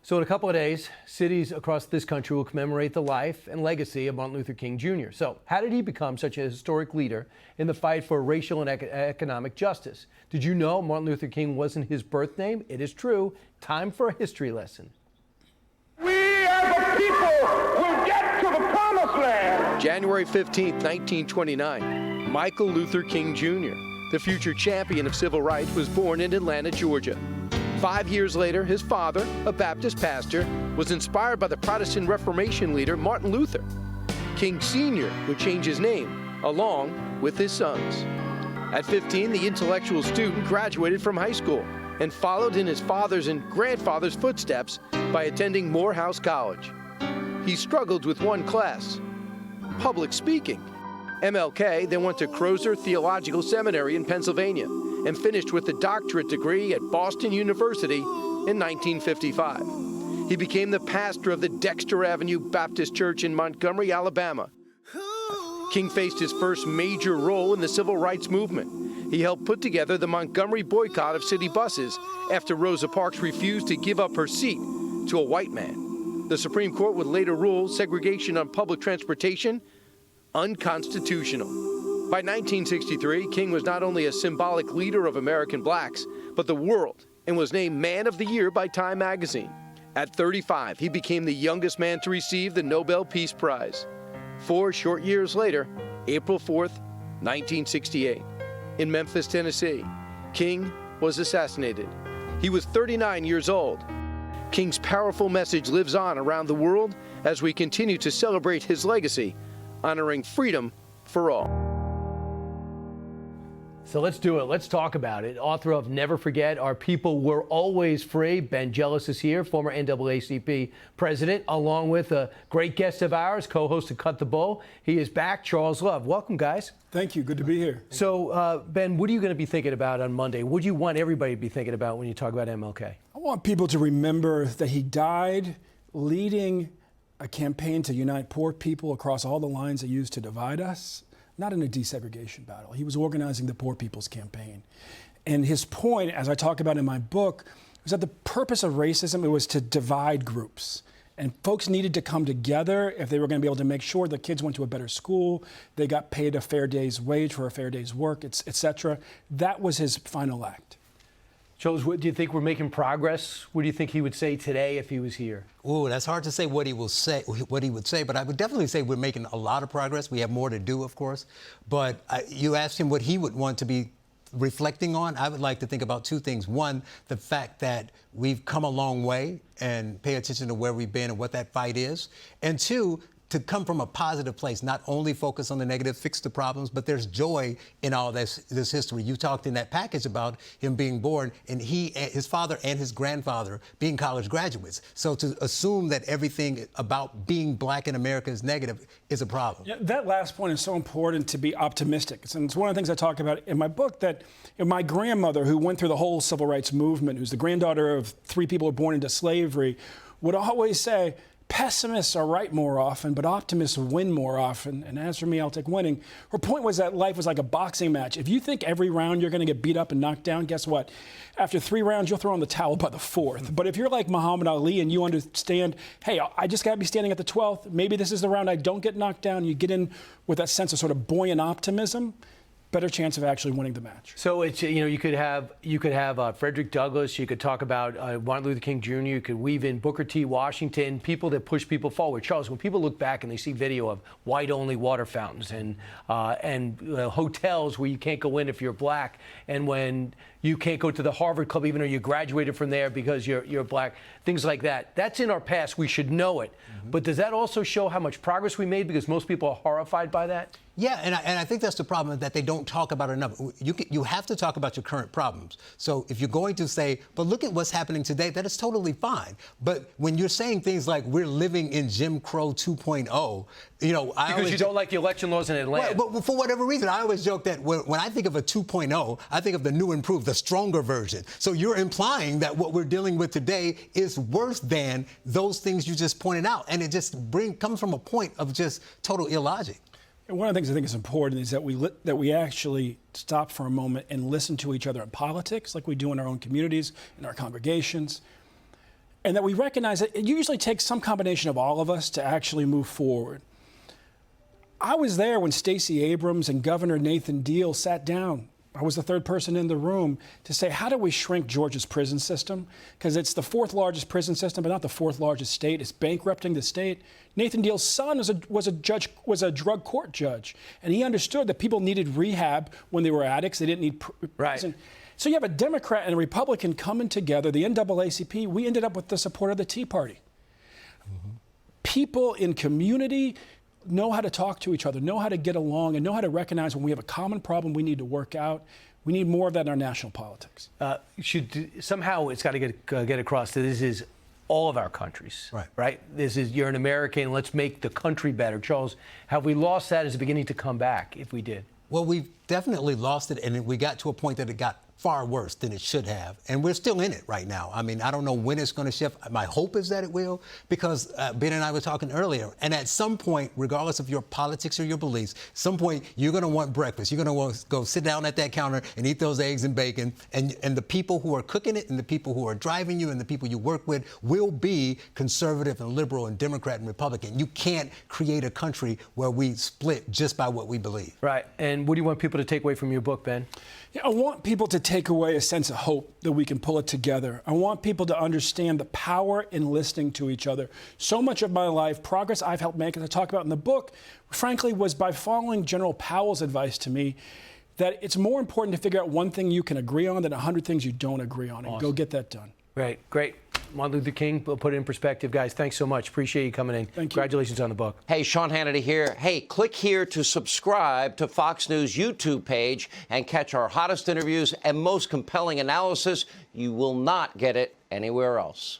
So in a couple of days, cities across this country will commemorate the life and legacy of Martin Luther King Jr. So how did he become such a historic leader in the fight for racial and economic justice? Did you know Martin Luther King wasn't his birth name? It is true. Time for a history lesson. We as a people will get to the promised land. January 15th, 1929, Michael Luther King Jr., the future champion of civil rights, was born in Atlanta, Georgia. 5 years later, his father, a Baptist pastor, was inspired by the Protestant Reformation leader Martin Luther. King Sr. would change his name, along with his sons. At 15, the intellectual student graduated from high school and followed in his father's and grandfather's footsteps by attending Morehouse College. He struggled with one class, public speaking. MLK then went to Crozer Theological Seminary in Pennsylvania and finished with a doctorate degree at Boston University in 1955. He became the pastor of the Dexter Avenue Baptist Church in Montgomery, Alabama. King faced his first major role in the civil rights movement. He helped put together the Montgomery boycott of city buses after Rosa Parks refused to give up her seat to a white man. The Supreme Court would later rule segregation on public transportation unconstitutional. By 1963, King was not only a symbolic leader of American blacks, but the world, and was named Man of the Year by Time magazine. At 35, he became the youngest man to receive the Nobel Peace Prize. 4 short years later, April 4th, 1968, in Memphis, Tennessee, King was assassinated. He was 39 years old. King's powerful message lives on around the world as we continue to celebrate his legacy, honoring freedom for all. So let's do it. Let's talk about it. Author of Never Forget, Our People Were Always Free, Ben Jealous is here, former NAACP president, along with a great guest of ours, co-host of Cut the Bull. He is back, Charles Love. Welcome, guys. Thank you. Good to be here. So, Ben, what are you going to be thinking about on Monday? What do you want everybody to be thinking about when you talk about MLK? I want people to remember that he died leading a campaign to unite poor people across all the lines they used to divide us. Not in a desegregation battle. He was organizing the Poor People's Campaign. And his point, as I talk about in my book, was that the purpose of racism was to divide groups. And folks needed to come together if they were going to be able to make sure the kids went to a better school, they got paid a fair day's wage for a fair day's work, et cetera. That was his final act. Charles, do you think we're making progress? What do you think he would say today if he was here? Oh, that's hard to say what he would say, but I would definitely say we're making a lot of progress. We have more to do, of course. But you asked him what he would want to be reflecting on. I would like to think about two things. One, the fact that we've come a long way and pay attention to where we've been and what that fight is. And two, to come from a positive place, not only focus on the negative, fix the problems, but there's joy in all this history. You talked in that package about him being born, and his father and his grandfather being college graduates. So to assume that everything about being black in America is negative is a problem. Yeah, that last point is so important, to be optimistic. And it's one of the things I talk about in my book, that my grandmother, who went through the whole civil rights movement, who's the granddaughter of 3 people born into slavery, would always say, pessimists are right more often, but optimists win more often. And as for me, I'll take winning. Her point was that life was like a boxing match. If you think every round you're going to get beat up and knocked down, guess what? After 3 rounds, you'll throw in the towel by the 4th. But if you're like Muhammad Ali and you understand, hey, I just got to be standing at the 12th. Maybe this is the round I don't get knocked down. You get in with that sense of sort of buoyant optimism. Better chance of actually winning the match. So it's, you could have Frederick Douglass. You could talk about Martin Luther King Jr. You could weave in Booker T. Washington, people that push people forward. Charles, when people look back and they see video of white-only water fountains and hotels where you can't go in if you're black, and when you can't go to the Harvard Club even though you graduated from there because you're black, things like that. That's in our past. We should know it. Mm-hmm. But does that also show how much progress we made, because most people are horrified by that? Yeah, and I think that's the problem, that they don't talk about it enough. You have to talk about your current problems. So if you're going to say, but look at what's happening today, that is totally fine. But when you're saying things like we're living in Jim Crow 2.0, because you don't like the election laws in Atlanta. Well, but for whatever reason, I always joke that when I think of a 2.0, I think of the new improved, the stronger version. So you're implying that what we're dealing with today is worse than those things you just pointed out. And it just comes from a point of just total illogic. And one of the things I think is important is that we actually stop for a moment and listen to each other in politics, like we do in our own communities, in our congregations. and that we recognize that it usually takes some combination of all of us to actually move forward. I was there when Stacey Abrams and Governor Nathan Deal sat down. I was the third person in the room to say, how do we shrink Georgia's prison system? Because it's the fourth largest prison system, but not the fourth largest state. It's bankrupting the state. Nathan Deal's son was a drug court judge, and he understood that people needed rehab when they were addicts. They didn't need prison. Right. So you have a Democrat and a Republican coming together, the NAACP. We ended up with the support of the Tea Party. Mm-hmm. People in community know how to talk to each other, know how to get along, and know how to recognize when we have a common problem we need to work out. We need more of that in our national politics. Somehow it's got to get across that this is all of our countries, right? This is, you're an American, let's make the country better. Charles, have we lost that? Is it beginning to come back if we did? Well, we've definitely lost it, and we got to a point that it got far worse than it should have. And we're still in it right now. I mean, I don't know when it's going to shift. My hope is that it will, because Ben and I were talking earlier. And at some point, regardless of your politics or your beliefs, some point you're going to want breakfast. You're going to want to go sit down at that counter and eat those eggs and bacon. And the people who are cooking it and the people who are driving you and the people you work with will be conservative and liberal and Democrat and Republican. You can't create a country where we split just by what we believe. Right. And what do you want people to take away from your book, Ben? Yeah, I want people to take away a sense of hope that we can pull it together. I want people to understand the power in listening to each other. So much of my life, progress I've helped make, as I talk about in the book, frankly, was by following General Powell's advice to me that it's more important to figure out one thing you can agree on than 100 things you don't agree on, and go get that done. Great, great. Martin Luther King, we'll put it in perspective. Guys, thanks so much. Appreciate you coming in. Thank you. Congratulations on the book. Hey, Sean Hannity here. Hey, click here to subscribe to Fox News YouTube page and catch our hottest interviews and most compelling analysis. You will not get it anywhere else.